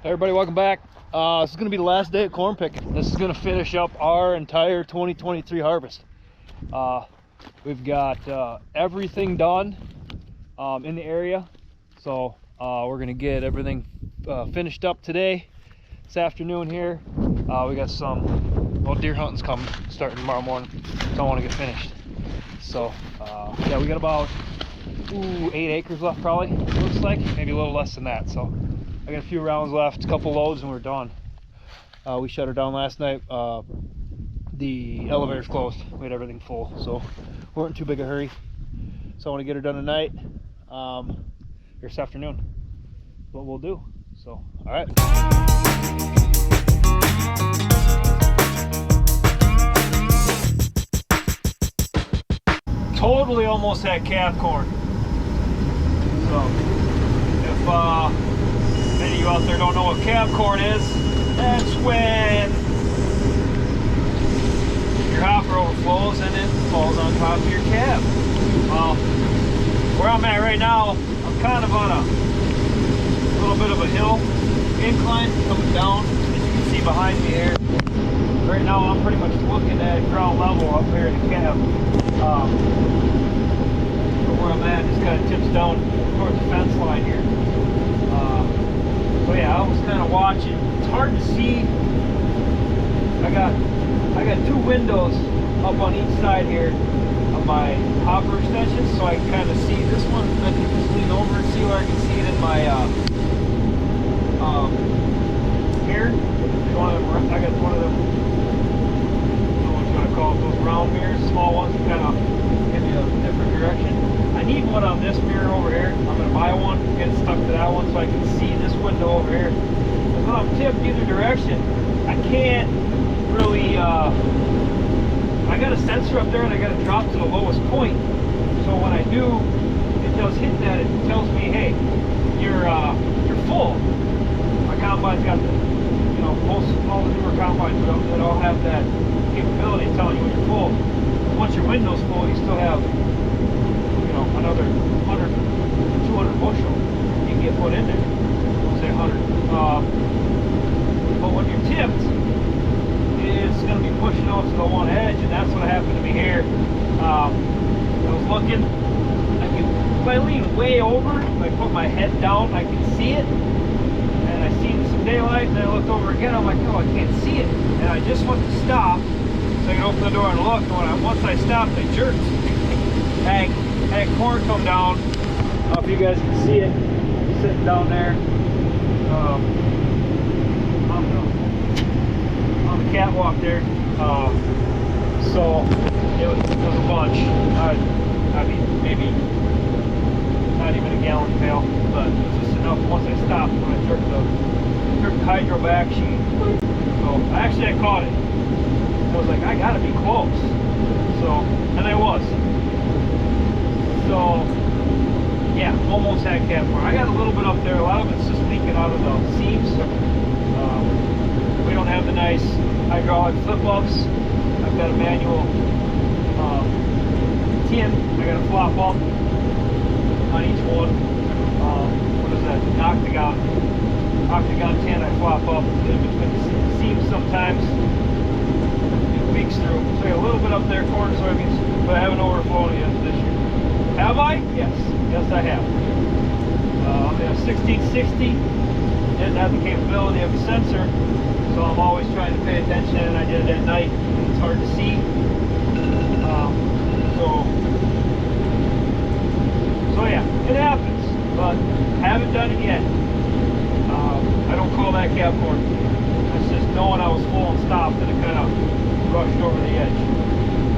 Hey everybody, welcome back. This is going to be the last day of corn picking. This is going to finish up our entire 2023 harvest. We've got everything done in the area, so we're going to get everything finished up today, this afternoon here. We got some deer hunting's coming, starting tomorrow morning, so I want to get finished. So yeah, we got about 8 acres left probably, it looks like, maybe a little less than that. So I got a few rounds left, a couple loads, and we're done. We shut her down last night. The elevator's closed. We had everything full, so we weren't in too big a hurry. So I want to get her done tonight, or this afternoon. What we'll do. So, all right. Totally almost had calf corn. So if any of you out there don't know what calf corn is, that's when your hopper overflows and it falls on top of your cab. Where I'm at right now, I'm kind of on a little bit of a hill incline coming down, as you can see behind me here. Right now I'm pretty much looking at ground level up here in the cab. Where I'm at just kind of tips down towards the fence line here. So yeah, I was kind of watching. It's hard to see. I got two windows up on each side here of my hopper extension, so I can kind of see this one. I can just lean over and see where I can see it in my mirror. I got one of them. I don't know what you want to call it, those round mirrors, small ones, that kind of give you a different direction. I need one on this mirror over here. I'm going to buy one, get stuck to that one so I can see this window over here. Because when I'm tipped either direction, I can't really, I got a sensor up there and I got to drop to the lowest point. So when I do, it does hit that, it tells me, hey, you're full. My combine's got the, all the newer combines that all have that capability of telling you when you're full. Once your window's full, you still have another 100, 200 bushel you can get put in there. I'll say 100. But when you're tipped, it's going to be pushing off to the one edge, and that's what happened to me here. I was looking. If I lean way over, if I put my head down, I can see it. And I seen some daylight, and then I looked over again. I'm like, oh, I can't see it. And I just went to stop so I can open the door and look. And once I stopped, I jerked. Had corn come down. I don't know if you guys can see it, sitting down there on the catwalk there. So it was a bunch. I mean, maybe not even a gallon pail, but it was just enough. Once I stopped, when I jerked the hydro back sheet. So I caught it. I was like, I gotta be close. So, and I was. So, yeah, almost had calf corn. I got a little bit up there. A lot of it's just leaking out of the seams. We don't have the nice hydraulic flip-ups. I've got a manual tin. I got a flop up on each one. What is that? An octagon tin. I flop up in between the seams sometimes. It leaks through. So I got a little bit up there, corn, soybeans, but I haven't overflown yet this year. Have I? Yes. Yes, I have. I'm in a 1660. Didn't have the capability of a sensor, so I'm always trying to pay attention, and I did it at night. It's hard to see. So yeah, it happens, but haven't done it yet. I don't call that calf corn. It's just knowing I was full and stopped, and it kind of rushed over the edge.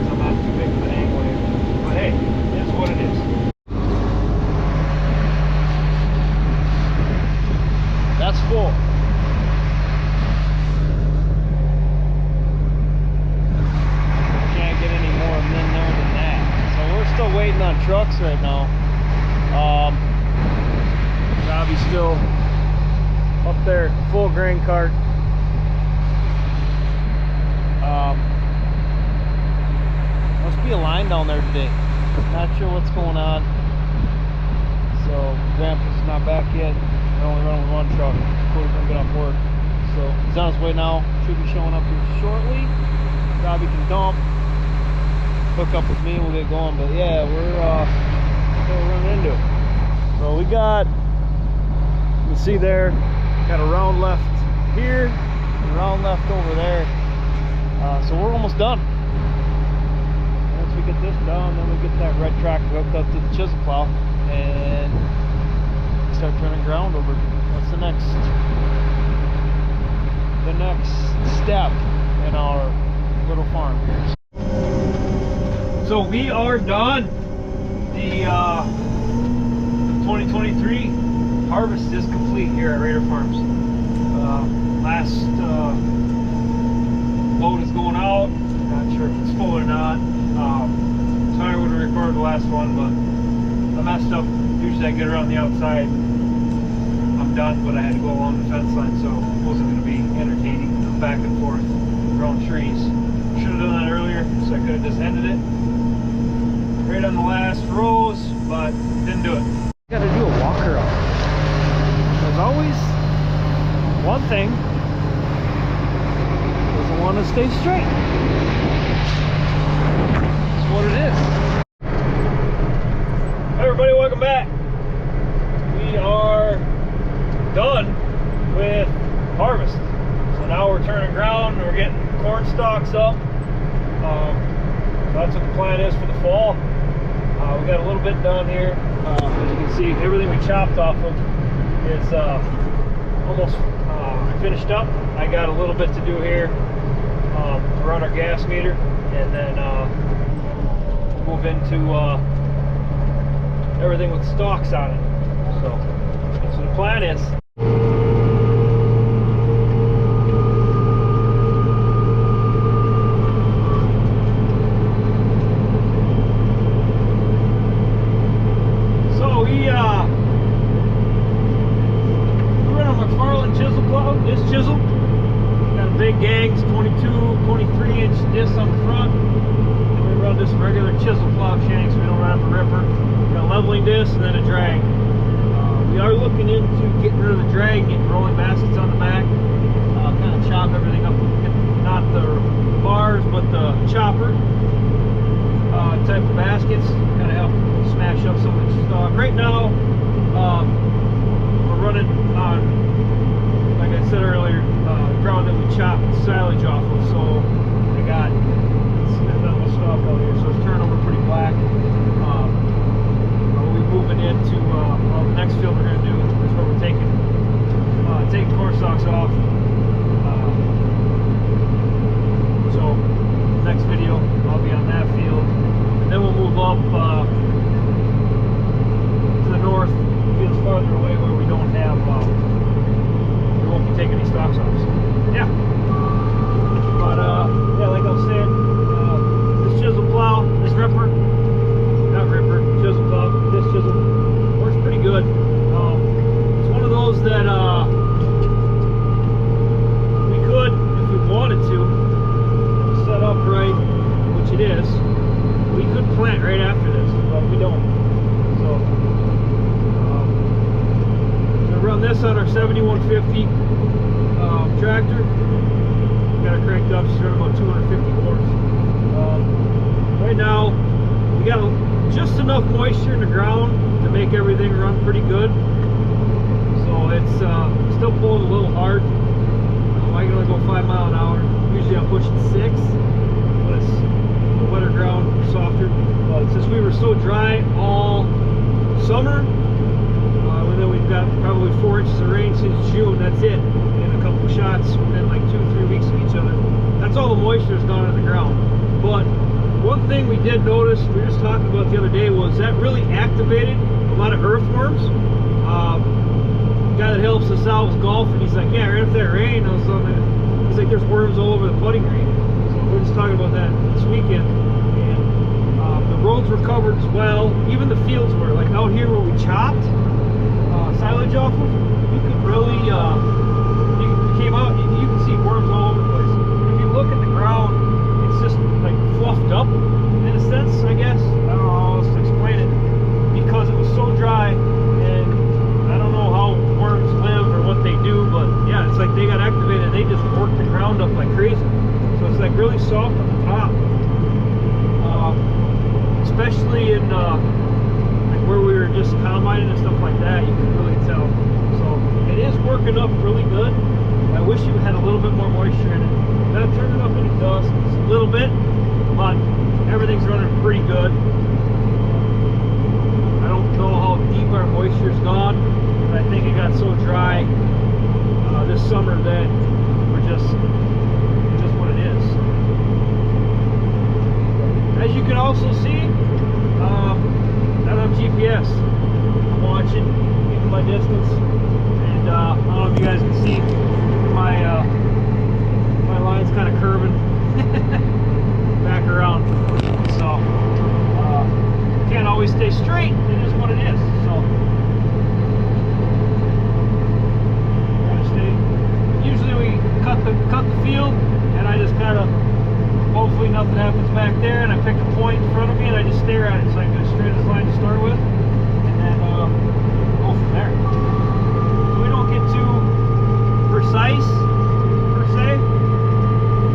So I'm not too big of an angle here. But hey, it is what it is. That's full. Can't get any more in there than that. So we're still waiting on trucks right now. Robbie's still up there, full grain cart. Must be a line down there today. Not sure what's going on. So Grandpa's not back yet. They're only running one truck. Quarter's gonna get on He's on his way now. Should be showing up here shortly. Robbie can dump, hook up with me, and we'll get going. But yeah, we're running into it. So we got, you can see there, got a round left here, and a round left over there. So we're almost done. Once we get this done, then we get that red tractor hooked up to the chisel plow and start turning ground over. That's the next step in our little farm here. So we are done. The 2023 harvest is complete here at Roeder Farms. Last load is going out. Not sure if it's full or not. Sorry I would have recorded the last one, but I messed up. Usually I get around the outside. I'm done, but I had to go along the fence line, so it wasn't going to be entertaining. Back and forth around trees. Should have done that earlier, so I could have just ended it right on the last rows, but didn't do it. Got to do a walker up. There's always one thing. Doesn't want to stay straight. That's what it is. Hey everybody, welcome back. We are done with harvest. So now we're turning ground and we're getting corn stalks up. So that's what the plan is for the fall. We got a little bit done here. As you can see, everything we chopped off of is almost finished up. I got a little bit to do here to run our gas meter, and then move into everything with stalks on it. So that's what the plan is. This chisel got a big gangs, 23-inch disc on the front, and we run this regular chisel plow shank so we don't run a ripper. We got a leveling disc and then a drag. We are looking into getting rid of the drag, getting rolling baskets on the back, kind of chop everything up, not the bars but the chopper type of baskets, kind of help smash up some of the stock. Right now we're running on, like I said earlier, ground that we chopped silage off of, so I got, there's not much stuff out here, so it's turning over pretty black. We'll be moving into, well, the next field we're going to do is where we're taking corn stalks off. So, next video, I'll be on that field. And then we'll move up to the north, fields farther away where we don't have, won't be taking these stalks off. So, yeah. But yeah, like I was saying, this chisel plow, this ripper, not ripper, chisel plow, this chisel works pretty good. It's one of those that we could, if we wanted to, set up right, which it is. We could plant right after this, but we don't. So run this on our 7150 tractor. Got it cranked up, she's running about 250 horse. Right now, we got just enough moisture in the ground to make everything run pretty good. So it's still pulling a little hard. I can only go 5 miles an hour. Usually I'm pushing 6, but it's the wetter ground, softer. But since we were so dry all summer, and then we've got probably 4 inches of rain since June. That's it. And a couple of shots within like 2-3 weeks of each other. That's all the moisture is gone in the ground. But one thing we did notice, we were just talking about the other day, was that really activated a lot of earthworms. The guy that helps us out was golfing. He's like, yeah, right after that rain, I was on the, he's like, there's worms all over the putting green. So we're just talking about that this weekend. And the roads were covered as well. Even the fields were, like out here where we chopped silage off of, you could really, you came out, you can see worms all over the place. If you look at the ground, it's just like fluffed up in a sense, I guess. I don't know how else to explain it, because it was so dry, and I don't know how worms live or what they do, but yeah, it's like they got activated, they just Roundup like crazy. So it's like really soft on the top. Especially in like where we were just combining and stuff like that, you can really tell. So it is working up really good. I wish you had a little bit more moisture in it. That turned it up any dust, just a little bit, but everything's running pretty good. I don't know how deep our moisture's gone, but I think it got so dry this summer that we're just what it is. As you can also see, I don't have GPS. I'm watching, keeping my distance, and I don't know if you guys can see my my line's kind of curving back around. So can't always stay straight. It is what it is. So gotta stay. Usually we cut the field, and I just kind of, hopefully nothing happens back there, and I pick a point in front of me and I just stare at it so I can go straight as line to start with, and then go from there. So we don't get too precise per se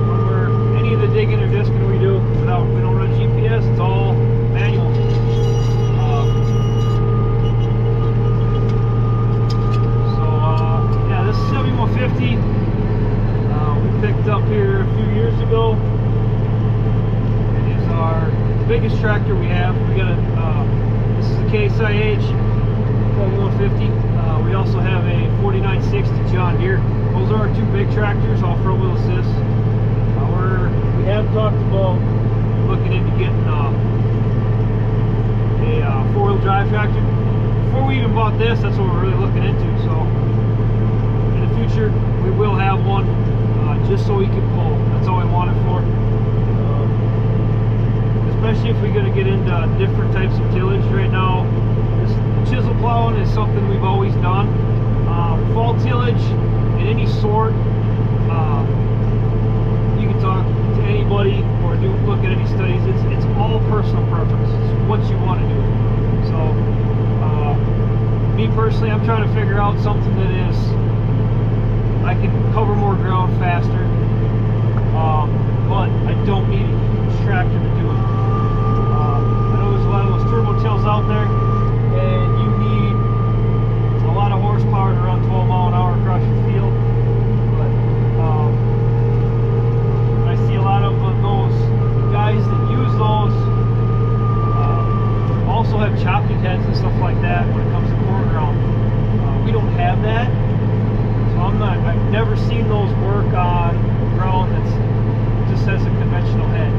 when we're any of the digging or disking we do. We don't run GPS. It's all manual. Yeah, this is 7150. We picked up here a few years ago. The biggest tractor we have. We got a this is a Case IH 150. We also have a 4960 John Deere. Those are our two big tractors, all front wheel assist. We have talked about looking into getting a four-wheel drive tractor. Before we even bought this, that's what we're really looking into. So in the future, we will have one, just so we can pull. That's all we want it for. Especially if we're going to get into different types of tillage. Right now, this chisel plowing is something we've always done. Fall tillage in any sort, you can talk to anybody or look at any studies. It's all personal preference. It's what you want to do. So me personally, I'm trying to figure out something that is, I can cover more ground faster, but I don't need a huge tractor to do it. There's a lot of those turbo tills out there, and you need a lot of horsepower to run 12 mile an hour across your field. But I see a lot of those guys that use those also have chopping heads and stuff like that when it comes to corn ground. We don't have that, so I've never seen those work on ground that's just has a conventional head.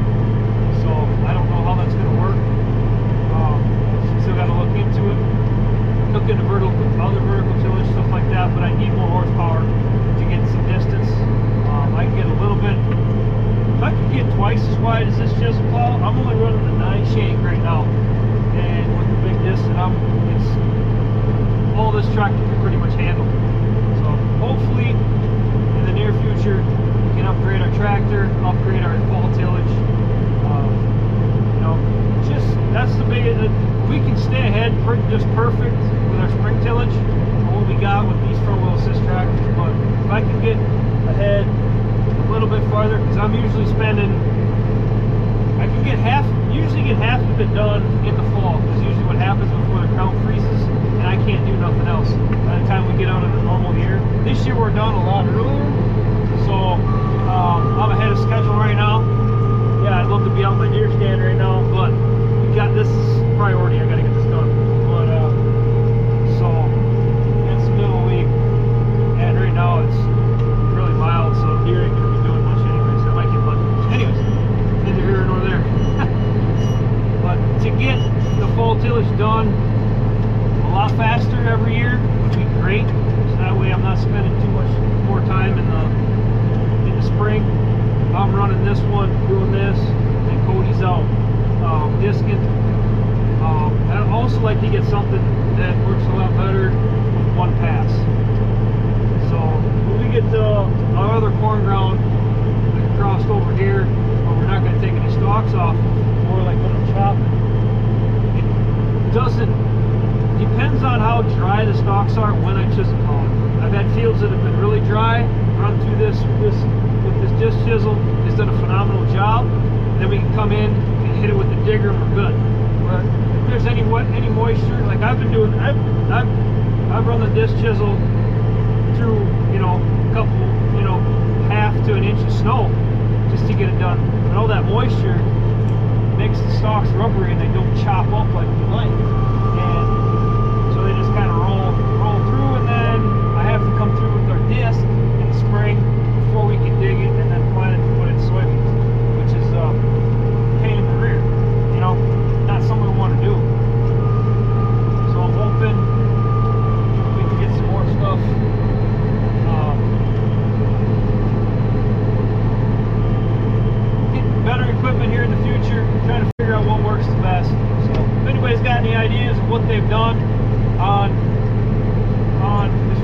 So I don't know how that's going to work. Still got to look into it, look into other vertical tillage, stuff like that, but I need more horsepower to get some distance. I can get a little bit, if I could get twice as wide as this chisel plow. I'm only running a 9 shank right now, and with the big distance, it's all this tractor can pretty much handle. So hopefully in the near future we can upgrade our tractor, upgrade our fall tillage. You know, just that's the biggest. We can stay ahead just perfect with our spring tillage for what we got with these front wheel assist tractors, but if I can get ahead a little bit farther, because I'm usually spending, I can usually get half of it done in the fall, because usually what happens before the ground freezes and I can't do nothing else by the time we get out in a normal year. This year we're done a lot earlier, so I'm ahead of schedule right now. Yeah, I'd love to be out my deer stand right now, but we got this priority. I gotta get this done. But so it's the middle of the week, and right now it's really mild, so deer ain't gonna be doing much anyways. I might get lucky. Anyways, neither here nor there. But to get the fall tillage done a lot faster every year would be great. So that way I'm not spending too much more time in the spring. I'm running this one, doing this, and Cody's out disking. I'd also like to get something that works a lot better with one pass. So when we get our other corn ground crossed over here, but we're not going to take any stalks off, more like when I'm chopping, it doesn't, depends on how dry the stalks are when I chisel plow. I've had fields that have been really dry, run through this with this disc chisel has done a phenomenal job. Then we can come in and hit it with the digger and we're good. But if there's any moisture, like I've been doing, I've run the disc chisel through, you know, a couple, you know, half to an inch of snow just to get it done. And all that moisture makes the stalks rubbery and they don't chop up like we like. And so they just kind of roll through, and then I have to come through with our disc in the spring before we can dig it and then plant it and put it in soybeans, which is a pain in the rear. You know, not something we want to do. So I'm hoping we can get some more stuff. Get better equipment here in the future. Trying to figure out what works the best. So if anybody's got any ideas of what they've done on this,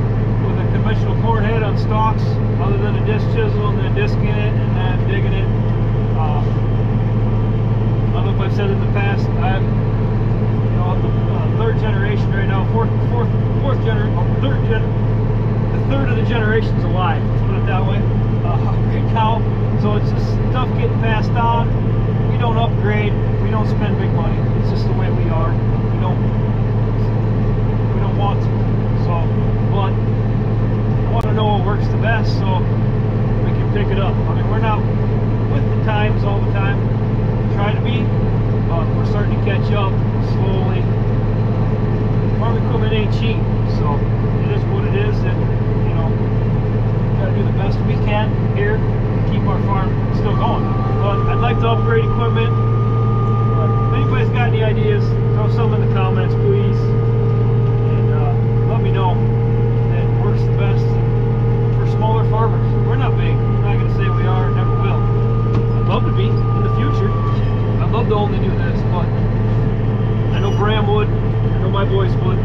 with a conventional corn head on stalks, other than a disc chisel and then discing it and then digging it. I don't know if I've said it in the past. I'm, you know, the third generation right now, the third of the generation's alive. Let's put it that way. Right now, so it's just stuff getting passed on. We don't upgrade. We don't spend big money. It's just the way we are. We don't want to. So, but I want to know what works the best so we can pick it up. I mean, we're not with the times all the time. Try to be, but we're starting to catch up slowly. Farm equipment ain't cheap, so it is what it is, and you know, gotta do the best we can here to keep our farm still going. But I'd like to upgrade equipment. But if anybody's got any ideas, throw some in the comments, please, and let me know that works the best for smaller farmers. We're not big. I'm not gonna say we are, never will. I'd love to be in the future. I'd love to only do this, but I know Bram would. I know my boys would.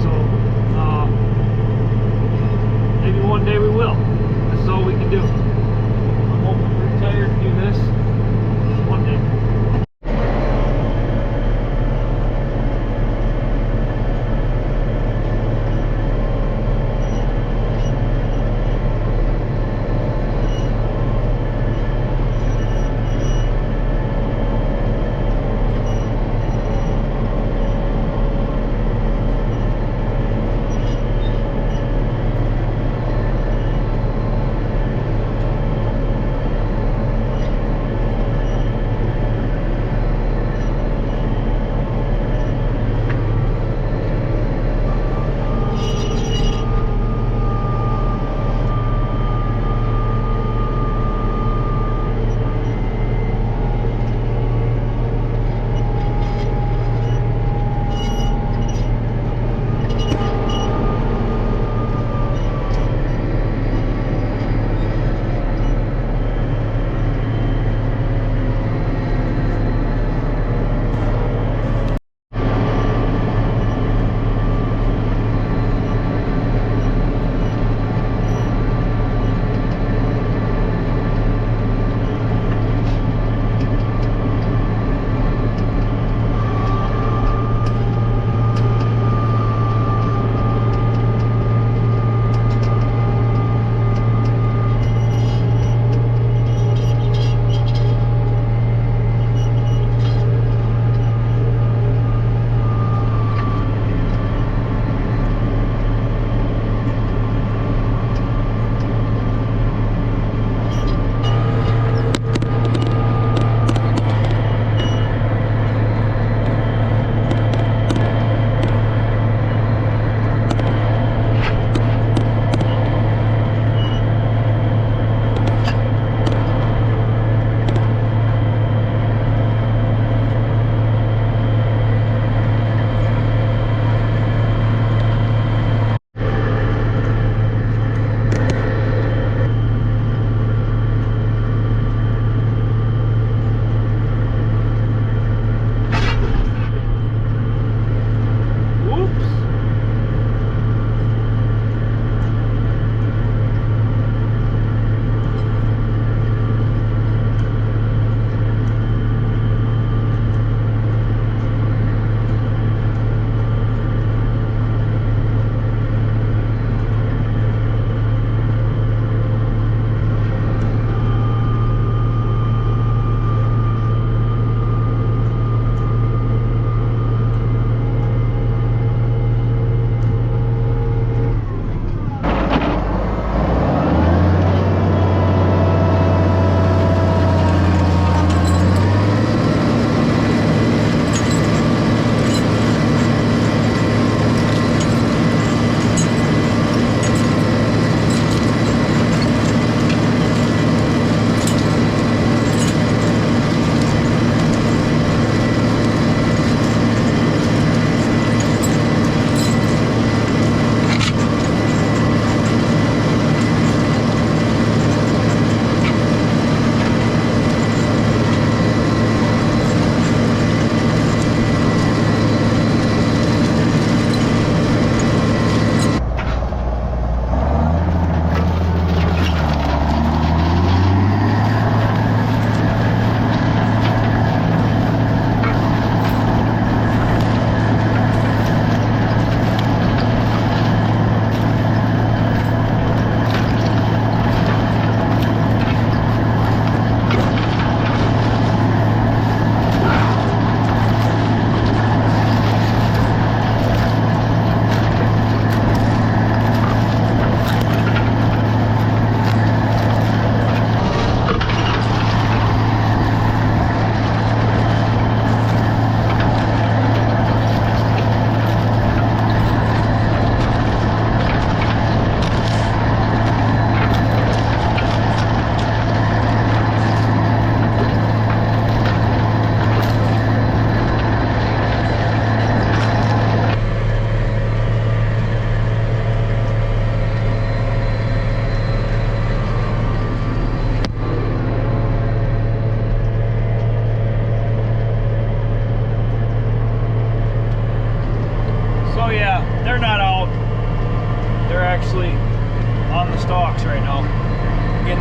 So maybe one day we will. This is all we can do. I'm hoping we're retired to do this one day.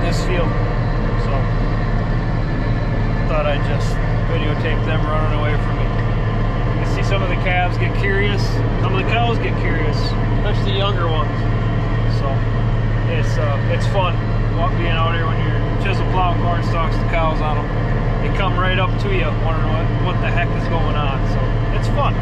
this field. So thought I'd just videotape them running away from me. You can see some of the calves get curious, some of the cows get curious, especially the younger ones. So it's fun being out here when you're chisel plowing corn stalks, the cows on them. They come right up to you wondering what the heck is going on. So it's fun.